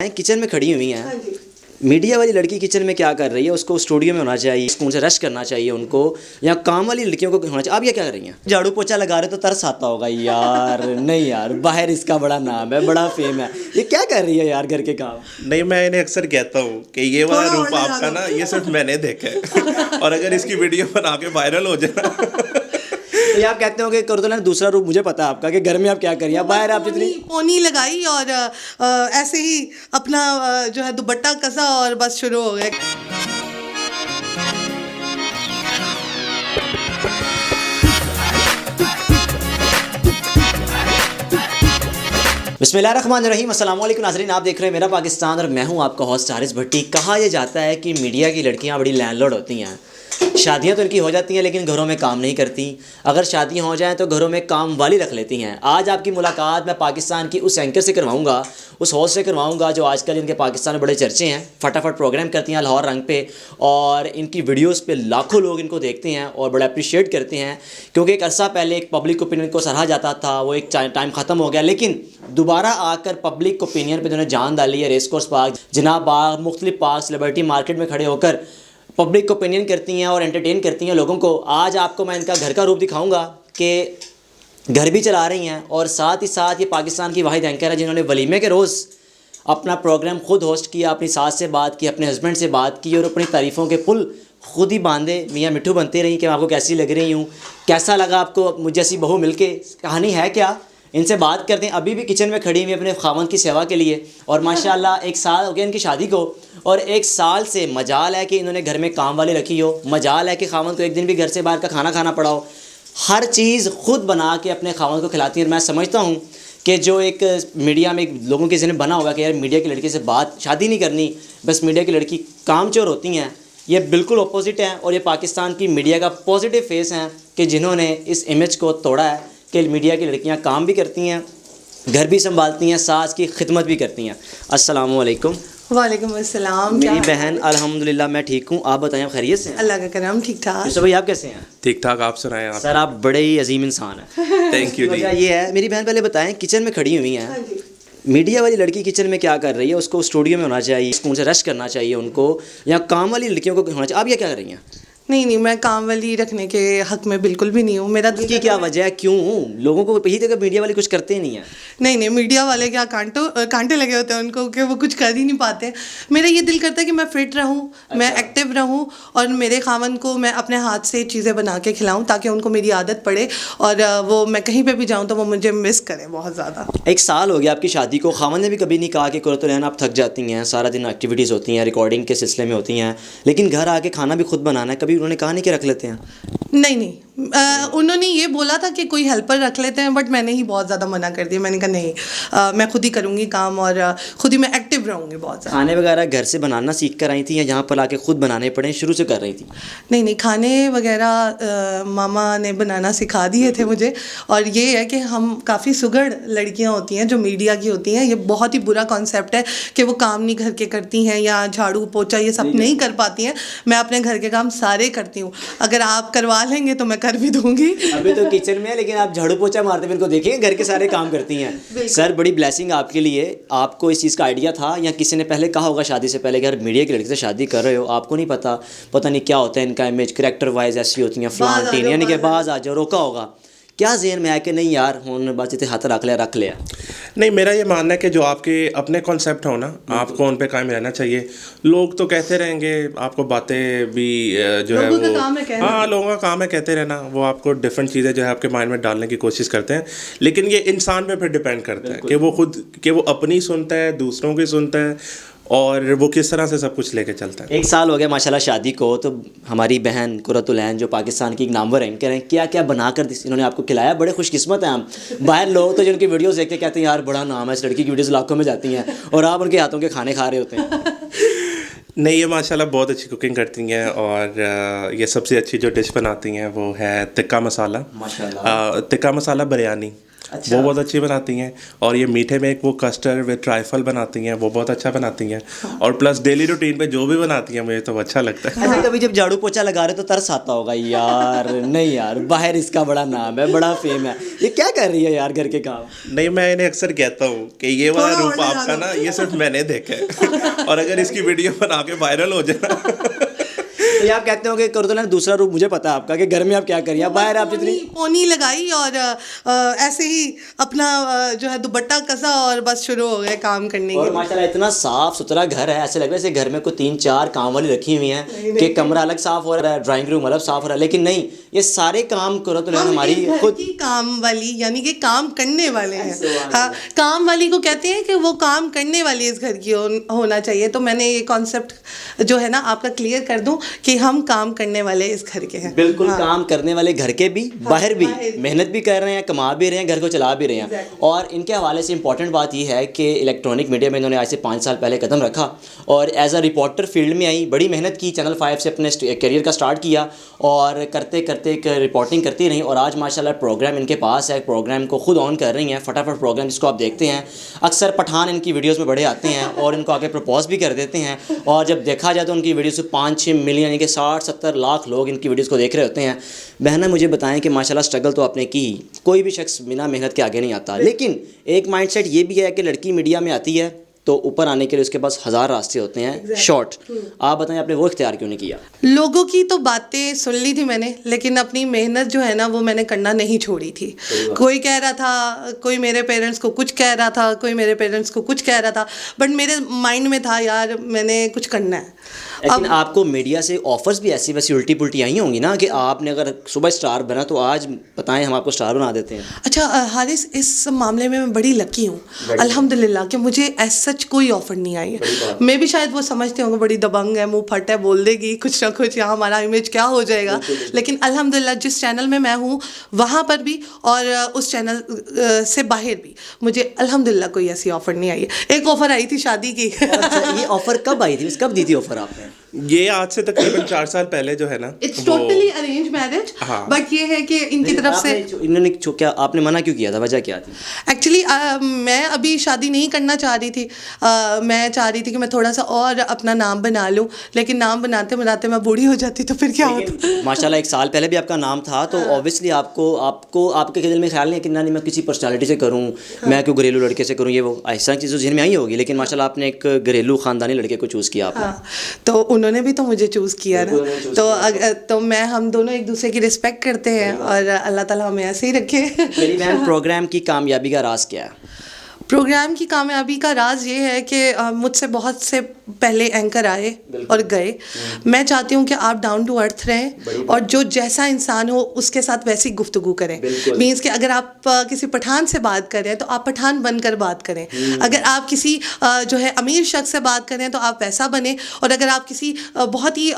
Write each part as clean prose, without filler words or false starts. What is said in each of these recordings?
Kitchen में खड़ी हुई हैं। हाँ जी। मीडिया वाली लड़की किचन में क्या कर रही है? उसको स्टूडियो में होना चाहिए, स्कूल से रश करना चाहिए उनको, या काम वाली लड़कियों को होना चाहिए। आप ये क्या कर रही हैं? झाड़ू पोछा लगा रहे तो तरस आता होगा यार। नहीं यार, बाहर इसका बड़ा नाम है, बड़ा फेम है, ये क्या कर रही है यार घर के काम? नहीं, मैं इन्हें अक्सर कहता हूँ कि ये वाला थोड़ा रूप और आपका लगा ना, ये सिर्फ मैंने देखा है। और अगर इसकी वीडियो बना के वायरल हो जाए ना, तो ये आप कहते हो कि कर दो ना, दूसरा रूप मुझे पता है आपका कि घर में आप क्या करिए, आप बाहर आप जितनी पोनी लगाई और ऐसे ही अपना जो है दुपट्टा कसा और बस शुरू हो गए। बिस्मिल्लाहिर्रहमानिर्रहीम, अस्सलाम वालेकुम नाज़रीन, आप देख रहे हैं मेरा पाकिस्तान और मैं हूं आपका होस्ट हारिस भट्टी। कहा यह जाता है कि मीडिया की लड़कियां बड़ी लैंडलॉर्ड होती हैं। शादियां तो इनकी हो जाती हैं लेकिन घरों में काम नहीं करती। अगर शादियां हो जाएं तो घरों में काम वाली रख लेती हैं। आज आपकी मुलाकात मैं पाकिस्तान की उस एंकर से करवाऊंगा, उस होस्ट से करवाऊंगा जो आजकल इनके पाकिस्तान में बड़े चर्चे हैं। फटाफट प्रोग्राम करती हैं लाहौर रंग पे, और इनकी वीडियोस पे लाखों लोग इनको देखते हैं और बड़ा अप्रिशिएट करते हैं। क्योंकि एक अर्सा पहले एक पब्लिक ओपिनियन को सराहा जाता था, वो एक टाइम ख़त्म हो गया, लेकिन दोबारा आकर पब्लिक ओपिनियन पे उन्होंने जान डाली है। रेस कोर्स पार्क, जिनाब बाग, मुख्तलिफ पार्क, सेलिब्रिटी मार्केट में खड़े होकर पब्लिक ओपिनियन करती हैं और एंटरटेन करती हैं लोगों को। आज आपको मैं इनका घर का रूप दिखाऊंगा कि घर भी चला रही हैं और साथ ही साथ ये पाकिस्तान की वाहिद एंकर है जिन्होंने वलीमे के रोज़ अपना प्रोग्राम खुद होस्ट किया, अपनी सास से बात की, अपने हस्बैंड से बात की और अपनी तारीफ़ों के पुल खुद ही बांधे। मियाँ मिट्ठू बनते रही कि मैं आपको कैसी लग रही हूँ, कैसा लगा आपको मुझे ऐसी बहू मिल के, कहानी है क्या? इनसे बात करते हैं। अभी भी किचन में खड़ी हुई अपने खावंद की सेवा के लिए, और माशाल्लाह 1 साल हो गया इनकी शादी को, और 1 साल से मजाल है कि इन्होंने घर में काम वाली रखी हो, मजाल है कि खावंद को एक दिन भी घर से बाहर का खाना खाना पड़ा हो। हर चीज़ खुद बना के अपने खावंद को खिलाती है। मैं समझता हूँ कि जो एक मीडिया में एक लोगों के ज़हन में बना हुआ कि यार मीडिया की लड़की से बात, शादी नहीं करनी, बस मीडिया की लड़की कामचोर होती हैं, ये बिल्कुल अपोजिट है। और ये पाकिस्तान की मीडिया का पॉजिटिव फेस हैं कि जिन्होंने इस इमेज को तोड़ा है कि मीडिया की लड़कियां काम भी करती हैं, घर भी संभालती हैं, सास की खिदमत भी करती हैं। अस्सलाम वालेकुम। वालेकुम अस्सलाम। मेरी बहन अल्हम्दुलिल्लाह मैं ठीक हूँ, आप बताएं आप खैरियत से हैं? अल्लाह का करम, ठीक ठाक। यूसुफ भाई आप कैसे हैं? ठीक ठाक। आप सुनाएं। आप सर आप बड़े ही अजीम इंसान हैं। थैंक यू जी। वजह ये है, मेरी बहन पहले बताएं, किचन में खड़ी हुई हैं, हाँ जी। मीडिया वाली लड़की किचन में क्या कर रही है? उसको स्टूडियो में होना चाहिए, स्कूल से रश करना चाहिए उनको, या काम वाली लड़कियों को होना चाहिए। आप ये क्या कर रही हैं? नहीं, मैं काम वाली रखने के हक में बिल्कुल भी नहीं हूँ। मेरा उसकी क्या वजह है, क्यों लोगों को यही जगह मीडिया वाले कुछ करते ही नहीं हैं? नहीं, मीडिया वाले क्या कांटे लगे होते हैं उनको कि वो कुछ कर ही नहीं पाते। मेरा ये दिल करता है कि मैं फिट रहूं, मैं एक्टिव रहूं, और मेरे खावंद को मैं अपने हाथ से चीज़ें बना के खिलाऊं ताकि उनको मेरी आदत पड़े, और वो मैं कहीं पे भी जाऊं तो वो मुझे मिस करें बहुत ज़्यादा। 1 साल हो गया आपकी शादी को, खावंद ने भी कभी नहीं कहा कि कुर्रत रहना आप थक जाती हैं, सारा दिन एक्टिविटीज़ होती हैं, रिकॉर्डिंग के सिलसिले में होती हैं, लेकिन घर आके खाना भी खुद बनाना है, कभी उन्होंने कहा नहीं कि रख लेते हैं? नहीं, उन्होंने ये बोला था कि कोई हेल्पर रख लेते हैं, बट मैंने ही बहुत ज़्यादा मना कर दिया। मैंने कहा नहीं, मैं खुद ही करूँगी काम, और खुद ही मैं एक्टिव रहूँगी बहुत ज़्यादा। खाने वगैरह घर से बनाना सीख कर आई थी या यहाँ पर आके खुद बनाने पड़े, शुरू से कर रही थी? नहीं, खाने वगैरह मामा ने बनाना सिखा दिए थे मुझे। और ये है कि हम काफ़ी सुगड़ लड़कियां होती हैं जो मीडिया की होती हैं, ये बहुत ही बुरा कॉन्सेप्ट है कि वो काम नहीं घर के करती हैं या झाड़ू पोछा ये सब नहीं कर पाती हैं। मैं अपने घर के काम सारे करती हूँ, अगर आप करवा लेंगे तो मैं कर भी दूँगी। अभी तो किचन में है लेकिन आप झाड़ू पोछा मारते फिर को देखिए, घर के सारे काम करती हैं। सर बड़ी ब्लेसिंग आपके लिए। आपको इस चीज़ का आइडिया था या किसी ने पहले कहा होगा शादी से पहले कि यार मीडिया की लड़की से शादी कर रहे हो, आपको नहीं पता नहीं क्या होता है इनका इमेज, करेक्टर वाइज ऐसी होती हैं, फ्लांटीन, यानी कि बाज आ जाओ, रोका होगा, क्या ज़हन में आया कि नहीं यार हूँ बस इतने हाथ रख लिया? नहीं, मेरा ये मानना है कि जो आपके अपने कॉन्सेप्ट हो ना, आपको उन पे कायम रहना चाहिए। लोग तो कहते रहेंगे, आपको बातें भी जो है वो, हाँ लोगों का काम है कहते रहना, वो आपको डिफरेंट चीज़ें जो है आपके माइंड में डालने की कोशिश करते हैं। लेकिन ये इंसान पे फिर डिपेंड करता है कि वो खुद कि वो अपनी सुनता है, दूसरों की सुनता है, और वो किस तरह से सब कुछ लेके चलता है। 1 साल हो गया माशाल्लाह शादी को, तो हमारी बहन कुर्रतुल ऐन जो पाकिस्तान की एक नामवर है, कह रहे हैं क्या क्या बनाकर इन्होंने आपको खिलाया, बड़े खुशकिस्मत हैं हम। बाहर लोग तो जिनकी वीडियोस देख के कहते हैं यार बड़ा नाम है, इस लड़की की वीडियोस लाखों में जाती हैं, और आप उनके हाथों के खाने खा रहे होते हैं। नहीं, ये माशाल्लाह बहुत अच्छी कुकिंग करती हैं, और ये सबसे अच्छी जो डिश बनाती हैं वो है टिक्का मसाला। माशाल्लाह। टिक्का मसाला बिरयानी। अच्छा। वो बहुत अच्छी बनाती हैं। और ये मीठे में एक वो कस्टर्ड विद ट्राइफल बनाती हैं, वो बहुत अच्छा बनाती हैं। और प्लस डेली रूटीन पे जो भी बनाती हैं मुझे तो अच्छा लगता है। अच्छा, कभी जब झाड़ू पोछा लगा रहे तो तरस आता होगा यार, नहीं यार बाहर इसका बड़ा नाम है, बड़ा फेम है, ये क्या कर रही है यार घर के काम? नहीं, मैं इन्हें अक्सर कहता हूँ कि ये वाला रूप आपका ना ये सिर्फ मैंने देखा है और अगर इसकी वीडियो बना के वायरल हो जाए ना तो ये आप कहते हो कि कर दो ना, दूसरा रूप मुझे पता है आपका कि घर में आप क्या करिए, बाहर आप जितनी पोनी लगाई और ऐसे ही अपना जो है दुपट्टा कसा और बस शुरू हो गए काम करने के और लिए। माशाल्लाह इतना साफ सुथरा घर है, ऐसे लग रहा है जैसे घर में कोई 3-4 काम वाली रखी हुई हैं कि कमरा अलग साफ हो रहा है, ड्राइंग रूम अलग साफ हो रहा है, लेकिन नहीं, ये सारे काम करो तो हमारी खुद की काम वाली, यानी कि काम करने वाले हैं। हाँ, काम वाली को कहते हैं कि वो काम करने वाली इस घर की होना चाहिए। तो मैंने ये कॉन्सेप्ट जो है ना आपका क्लियर कर दूं कि हम काम करने वाले इस घर के हैं। बिल्कुल। काम करने वाले घर के भी, बाहर भी मेहनत भी कर रहे हैं, कमा भी रहे हैं, घर को चला भी रहे हैं। और इनके हवाले से इंपॉर्टेंट बात यह है कि इलेक्ट्रॉनिक मीडिया में इन्होंने आज से 5 साल पहले कदम रखा और एज अ रिपोर्टर फील्ड में आई, बड़ी मेहनत की, चैनल 5 से अपने करियर का स्टार्ट किया और करते करते एक रिपोर्टिंग करती रही और आज माशाल्लाह प्रोग्राम इनके पास है, प्रोग्राम को खुद ऑन कर रही हैं, फटाफट प्रोग्राम जिसको आप देखते हैं। अक्सर पठान इनकी वीडियोज़ में बड़े आते हैं और इनको आगे प्रपोज भी कर देते हैं और जब देखा जाए तो उनकी वीडियो से 5-6 मिलियन यानी कि 60-70 लाख लोग इनकी वीडियोस को देख रहे होते हैं। बहना मुझे बताएं कि माशाल्लाह स्ट्रगल तो आपने की, कोई भी शख्स बिना मेहनत के आगे नहीं आता, लेकिन एक माइंडसेट ये भी है कि लड़की मीडिया में आती है तो ऊपर आने के लिए उसके पास 1000 रास्ते होते हैं शॉर्ट। आप बताएं आपने वो इख्तियार क्यों नहीं किया? लोगों की तो बातें सुन ली थी मैंने, लेकिन अपनी मेहनत जो है ना वो मैंने करना नहीं छोड़ी थी। कोई कह रहा था, कोई मेरे पेरेंट्स को कुछ कह रहा था, कोई मेरे पेरेंट्स को कुछ कह रहा था, बट मेरे माइंड में था यार मैंने कुछ करना है। लेकिन आपको मीडिया से ऑफर्स भी ऐसी वैसी उल्टी पुल्टी आई होंगी ना कि आपने अगर सुबह स्टार बना तो आज बताएं हम आपको स्टार बना देते हैं। अच्छा हारिस, इस मामले में मैं बड़ी लकी हूँ अल्हम्दुलिल्लाह कि मुझे ऐसा सच कोई ऑफर नहीं आई है। मैं भी शायद वो समझते होंगे बड़ी दबंग है, मुंह फट है, बोल देगी कुछ ना कुछ, यहाँ हमारा इमेज क्या हो जाएगा। लेकिन अल्हम्दुलिल्लाह जिस चैनल में मैं हूँ वहाँ पर भी और उस चैनल से बाहर भी मुझे अल्हम्दुलिल्लाह कोई ऐसी ऑफर नहीं आई है। एक ऑफर आई थी शादी की। अच्छा, ये ऑफर कब आई थी, कब दी थी ऑफर आपने? ये आज से तकरीबन 4 साल पहले जो है ना, it's totally arrange marriage. But ये है कि इनकी तरफ से इन्होंने क्या आपने मना क्यों किया था, वजह क्या थी? एक्चुअली मैं अभी शादी नहीं करना चाह रही थी। मैं चाह रही थी कि मैं थोड़ा सा और अपना नाम बना लूं, लेकिन नाम बनाते बनाते मैं बूढ़ी हो जाती तो फिर क्या होता। माशाल्लाह 1 साल पहले भी आपका नाम था तो ऑब्वियसली आपको आपके दिल में ख्याल नहीं है कि ना मैं किसी पर्सनालिटी से करूँ, मैं क्यों घरेलू लड़के से करूँ, ये वो ऐसा चीज़ जिन में आई होगी, लेकिन माशाल्लाह आपने एक घरेलू ख़ानदानी लड़के को चूज़ किया आपने। तो उन्होंने भी तो मुझे चूज़ किया ना, तो मैं हम दोनों एक दूसरे की रिस्पेक्ट करते हैं और अल्लाह ताला हमें ऐसे ही रखे। मेरी बहन, प्रोग्राम की कामयाबी का राज क्या है? प्रोग्राम की कामयाबी का राज ये है कि मुझसे बहुत से पहले एंकर आए और गए। मैं चाहती हूँ कि आप डाउन टू अर्थ रहें और जो जैसा इंसान हो उसके साथ वैसी गुफ्तगू करें। मीन्स कि अगर आप किसी पठान से बात कर रहे हैं तो आप पठान बनकर बात करें, अगर आप किसी जो है अमीर शख्स से बात कर रहे हैं तो आप वैसा बने, और अगर आप किसी बहुत ही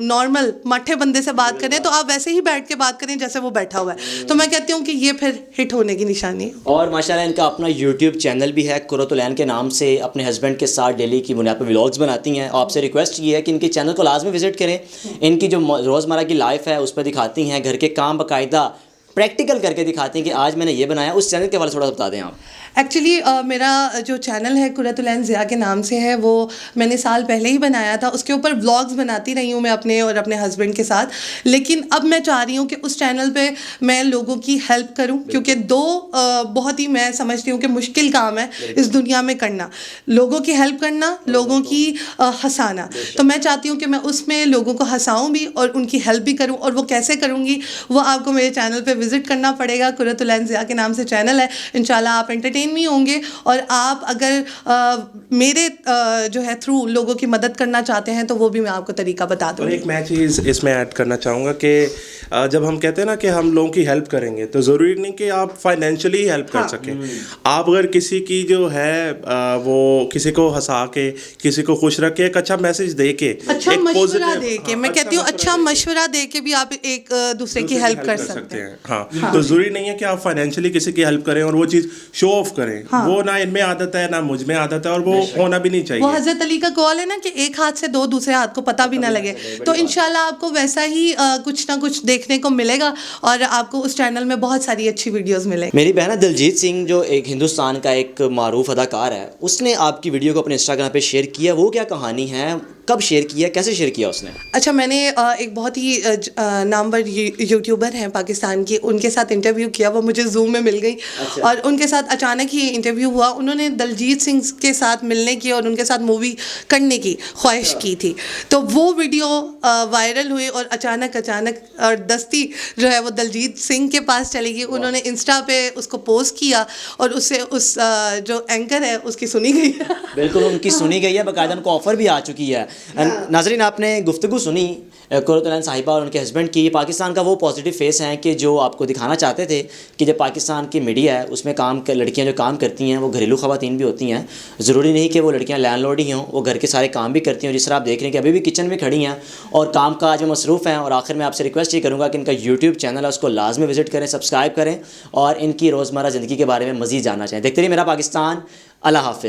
नॉर्मल मट्ठे बंदे से बात करें तो आप वैसे ही बैठ के बात करें जैसे वो बैठा हुआ है। तो मैं कहती हूँ कि ये फिर हिट होने की निशानी है। और माशाल्लाह इनका अपना यूट्यूब चैनल भी है कुर्रतुल ऐन के नाम से, अपने हस्बैंड के साथ डेली की बुनियाद पर व्लॉग्स बनाती हैं। आपसे रिक्वेस्ट ये है कि इनके चैनल को लाजमी विजिट करें, इनकी जो रोज़मर्रा की लाइफ है उस पर दिखाती हैं, घर के काम बाकायदा प्रैक्टिकल करके दिखाती हैं कि आज मैंने ये बनाया। उस चैनल के बारे में थोड़ा सा बता दें आप। एक्चुअली मेरा जो चैनल है कुर्रतुल ऐन ज़िया के नाम से है, वो मैंने साल पहले ही बनाया था। उसके ऊपर व्लॉग्स बनाती रही हूँ मैं अपने और अपने हस्बैंड के साथ, लेकिन अब मैं चाह रही हूँ कि उस चैनल पे मैं लोगों की हेल्प करूँ, क्योंकि बहुत ही मैं समझती हूँ कि मुश्किल काम है इस दुनिया में करना, लोगों की हेल्प करना, लोगों की हंसाना। तो मैं चाहती हूँ कि मैं उसमें लोगों को हंसाऊँ भी और उनकी हेल्प भी करूँ, और वो कैसे करूँगी वो आपको मेरे चैनल पर विजिट करना पड़ेगा। कुर्रतुल ऐन ज़िया के नाम से चैनल है, इंशाल्लाह आप एंटरटेन भी होंगे, और आप अगर मेरे जो है थ्रू लोगों की मदद करना चाहते हैं तो वो भी मैं आपको तरीका बता दूँगी। और एक मैं चीज़ इसमें ऐड करना चाहूँगा कि जब हम कहते हैं ना कि हम लोगों की हेल्प करेंगे तो ज़रूरी नहीं कि आप फाइनेंशियली हेल्प कर सकें। आप अगर किसी की जो है वो किसी को हंसा के, किसी को खुश रख के, एक अच्छा मैसेज दे के, अच्छा मशवरा दे के, मैं कहती हूँ अच्छा मशवरा दे के भी आप एक दूसरे की हेल्प कर सकते हैं। हाँ, तो ज़रूरी नहीं है कि आप फाइनेंशियली किसी की हेल्प करें और वो चीज़ शो ऑफ करें। वो ना इनमें आदत है ना मुझ में आदत है, और वो होना भी नहीं चाहिए। वो हज़रत अली का कॉल है ना कि एक हाथ से दो दूसरे हाथ को पता भी ना लगे। तो इंशाल्लाह आपको वैसा ही कुछ ना कुछ देखने को मिलेगा और आपको उस चैनल में बहुत सारी अच्छी वीडियोस मिलेंगी। मेरी बहन है दिलजीत सिंह, जो एक हिंदुस्तान का एक मारूफ अदाकार है, उसने आपकी वीडियो को अपने इंस्टाग्राम पे शेयर किया। वो क्या कहानी है, कब शेयर किया, कैसे शेयर किया उसने? अच्छा, मैंने एक बहुत ही नामवर यूट्यूबर हैं पाकिस्तान की, उनके साथ इंटरव्यू किया। वो मुझे जूम में मिल गई। अच्छा। और उनके साथ अचानक ही इंटरव्यू हुआ। उन्होंने दिलजीत सिंह के साथ मिलने की और उनके साथ मूवी करने की ख्वाहिश की थी। तो वो वीडियो वायरल हुई और अचानक और दस्ती जो है वो दिलजीत सिंह के पास चली गई। उन्होंने इंस्टा पे उसको पोस्ट किया और उससे उस जो एंकर है उसकी सुनी गई। बिल्कुल, उनकी सुनी गई है, बाकायदा उनको ऑफ़र भी आ चुकी है। नाज़रीन, आपने गुफ्तगू सुनी कुर्रतुल साहिबा और उनके हस्बैंड की। पाकिस्तान का वो पॉजिटिव फेस हैं कि जो आपको दिखाना चाहते थे कि जब पाकिस्तान की मीडिया है उसमें लड़कियां जो काम करती हैं वो घरेलू ख़वातीन भी होती हैं। ज़रूरी नहीं कि वो लड़कियां लैंडलॉर्ड ही हों, वो घर के सारे काम भी करती हैं। जिस तरह आप देख रहे हैं कि अभी भी किचन में खड़ी हैं और काम काज में मसरूफ़ हैं। और आखिर में आपसे रिक्वेस्ट ये करूँगा कि इनका यूट्यूब चैनल है उसको लाजमी विजिट करें, सब्सक्राइब करें और इनकी रोज़मर्रा ज़िंदगी के बारे में मज़ीद जानना चाहें। देखते रहिए मेरा पाकिस्तान। अल्लाह हाफ़िज़।